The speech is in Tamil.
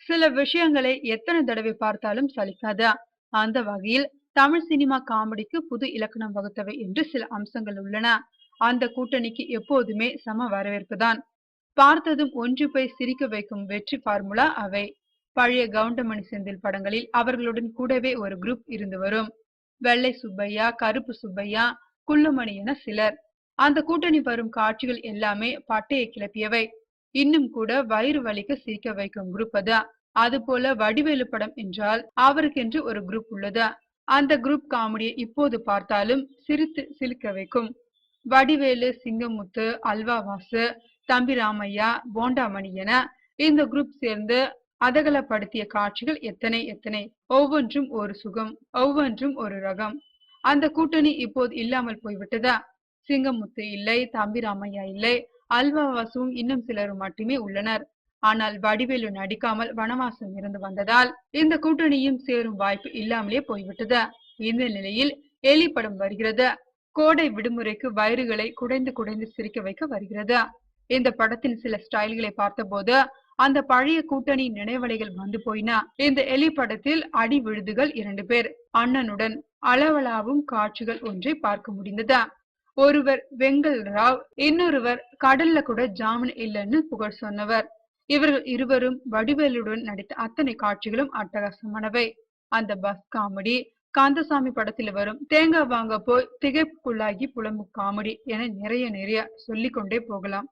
சில விஷயங்களை எத்தனை தடவை பார்த்தாலும் சலிக்காது. அந்த வகையில் தமிழ் சினிமா காமெடிக்கு புது இலக்கணம் வகுத்தவை என்று சில அம்சங்கள் உள்ளன. அந்த கூட்டணிக்கு எப்போதுமே சம வரவேற்புதான். பார்த்ததும் ஒன்று போய் சிரிக்க வைக்கும் வெற்றி ஃபார்முலா அவை. பழைய கவுண்டமணி செந்தில் படங்களில் அவர்களுடன் கூடவே ஒரு குரூப் இருந்து வரும். வெள்ளை சுப்பையா, கருப்பு சுப்பையா, குள்ளுமணி என சிலர். அந்த கூட்டணி வரும் காட்சிகள் எல்லாமே பட்டையை கிளப்பியவை. இன்னும் கூட வயிறு வலிக்க சிரிக்க வைக்கும் குரூப் அது. அதுபோல வடிவேலு படம் என்றால் அவருக்கென்று ஒரு குரூப் உள்ளது. அந்த குரூப் காமெடியை இப்போது பார்த்தாலும் சிரித்து சிலிக்க வைக்கும். வடிவேலு, சிங்கமுத்து, அல்வா வாசு, தம்பி ராமையா, போண்டாமணி என இந்த குரூப் சேர்ந்து அதகலப்படுத்திய காட்சிகள் எத்தனை எத்தனை. ஒவ்வொன்றும் ஒரு சுகம், ஒவ்வொன்றும் ஒரு ரகம். அந்த கூட்டணி இப்போது இல்லாமல் போய்விட்டதா? சிங்கமுத்து இல்லை, தம்பி ராமையா இல்லை, அல்வா வாசுவும் இன்னும் சிலரும் மட்டுமே உள்ளனர். ஆனால் வடிவேலு நடிக்காமல் வனவாசம் இருந்து வந்ததால் இந்த கூட்டணியும் சேரும் வாய்ப்பு இல்லாமலே போய்விட்டது. இந்த நிலையில் எலி படம் வருகிறது. கோடை விடுமுறைக்கு வயிறுகளை குடைந்து குடைந்து சிரிக்க வைக்க வருகிறது. இந்த படத்தின் சில ஸ்டைல்களை பார்த்தபோது அந்த பழைய கூட்டணி நினைவலைகள் வந்து போயின. இந்த எலி படத்தில் அடி விழுதுகள் 2 பேர் அண்ணனுடன் அளவலாவும் காட்சிகள் ஒன்றை பார்க்க முடிந்தது. ஒருவர் வெங்கல் ராவ், இன்னொருவர் கடல்ல கூட ஜாமீன் இல்லைன்னு புகழ் சொன்னவர். இவர்கள் இருவரும் வடிவேலுடன் நடித்த அத்தனை காட்சிகளும் அட்டகாசமானவை. அந்த பஸ் காமெடி, கந்தசாமி படத்தில் வரும் தேங்காய் வாங்க போய் திகைப்புக்குள்ளாகி புலம்பும் காமெடி என நிறைய நிறைய சொல்லிக்கொண்டே போகலாம்.